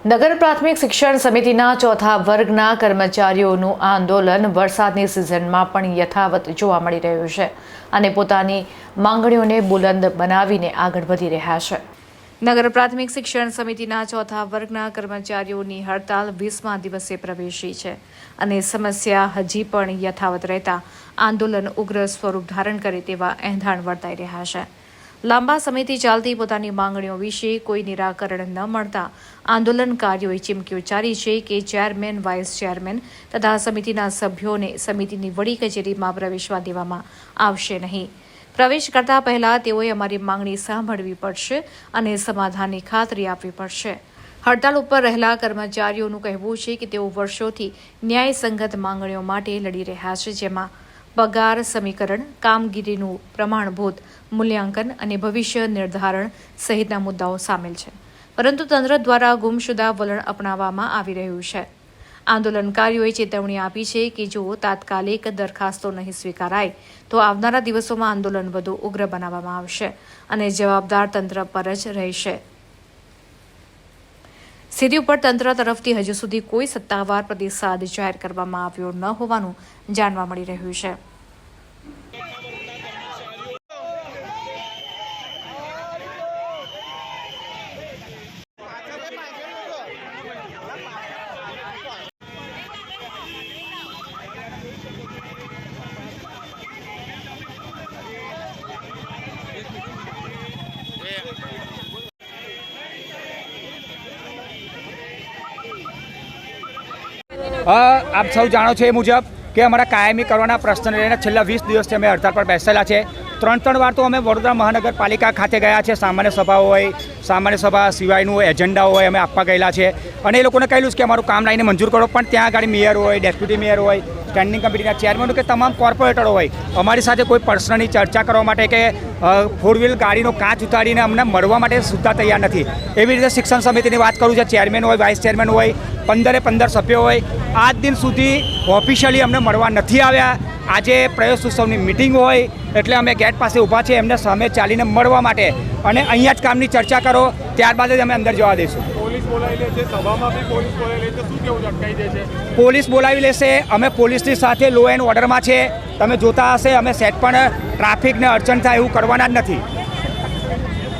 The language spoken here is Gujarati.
નગર પ્રાથમિક શિક્ષણ સમિતિના ચોથા વર્ગના કર્મચારીઓનું આંદોલન વરસાદની સિઝનમાં પણ યથાવત જોવા મળી રહ્યું છે અને પોતાની માંગણીઓને બુલંદ બનાવીને આગળ વધી રહ્યા છે। નગર પ્રાથમિક શિક્ષણ સમિતિના ચોથા વર્ગના કર્મચારીઓની હડતાલ 20મા દિવસે પ્રવેશી છે અને સમસ્યા હજી પણ યથાવત રહેતા આંદોલન ઉગ્ર સ્વરૂપ ધારણ કરે તેવા એંધાણ વર્તાઈ રહ્યા છે। લાંબા સમયથી ચાલતી પોતાની માંગણીઓ વિશે કોઈ નિરાકરણ ન મળતા આંદોલનકારીઓએ ચીમકી ઉચ્ચારી છે કે ચેરમેન, વાઇસ ચેરમેન તથા સમિતિના સભ્યોને સમિતિની વડી કચેરીમાં પ્રવેશવા દેવામાં આવશે નહીં। પ્રવેશ કરતા પહેલા તેઓએ અમારી માંગણી સાંભળવી પડશે અને સમાધાનની ખાતરી આપવી પડશે। હડતાળ ઉપર રહેલા કર્મચારીઓનું કહેવું છે કે તેઓ વર્ષોથી ન્યાયસંગત માંગણીઓ માટે લડી રહ્યા છે, જેમાં પગાર સમીકરણ, કામગીરીનું પ્રમાણભૂત મૂલ્યાંકન અને ભવિષ્ય નિર્ધારણ સહિતના મુદ્દાઓ સામેલ છે, પરંતુ તંત્ર દ્વારા ગુમશુદા વલણ અપનાવવામાં આવી રહ્યું છે। આંદોલનકારીઓએ ચેતવણી આપી છે કે જો તાત્કાલિક દરખાસ્તો નહીં સ્વીકારાય તો આવનારા દિવસોમાં આંદોલન વધુ ઉગ્ર બનાવવામાં આવશે અને જવાબદાર તંત્ર પર જ રહેશે। સ્થિતિ ઉપર તંત્ર તરફથી હજુ સુધી કોઈ સત્તાવાર પ્રતિસાદ જાહેર કરવામાં આવ્યો ન હોવાનું જાણવા મળી રહ્યું છે। આપ સૌ જાણો છો એ મુજબ કે અમારા કાયમી કરવાના પ્રશ્નને લઈને છેલ્લા 20 દિવસથી અમે હડતાળ પર બેસેલા છે। ત્રણ વાર તો અમે વડોદરા મહાનગરપાલિકા ખાતે ગયા છે। સામાન્ય સભા હોય, સામાન્ય સભા સિવાયનું એજન્ડા હોય અમે આપવા ગયેલા છે અને એ લોકોને કહેલું છે કે અમારું કામ લાવીને મંજૂર કરો, પણ ત્યાં આગળ મેયર હોય, ડેપ્યુટી મેયર હોય, સ્ટેન્ડિંગ કમિટીના ચેરમેન કે તમામ કોર્પોરેટરો હોય અમારી સાથે કોઈ પ્રશ્નની ચર્ચા કરવા માટે કે ફોર વ્હીલ ગાડીનો કાચ ઉતારીને અમને મળવા માટે સુદ્ધા તૈયાર નથી। એવી રીતે શિક્ષણ સમિતિની વાત કરું છે, ચેરમેન હોય, વાઇસ ચેરમેન હોય, 15 સભ્યો હોય, આજ દિન સુધી ઓફિશિયલી અમને મળવા નથી આવ્યા। આજે પ્રવેશ ઉત્સવની મિટિંગ હોય એટલે અમે ગેટ પાસે ઊભા છે એમને સામે ચાલીને મળવા માટે અને અહીંયા જ કામની ચર્ચા કરો, ત્યારબાદ જ અમે અંદર જવા દઈશું। પોલીસ બોલાવી લે છે, સભામાં બી પોલીસ બોલાવી લે છે, શું કેવું અટકાઈ દે છે? પોલીસ બોલાવી લેશે, અમે પોલીસની સાથે લો એન્ડ ઓર્ડરમાં છે। તમે જોતા હશે અમે સેટ પણ ટ્રાફિકને અડચણ થાય એવું કરવાના જ નથી।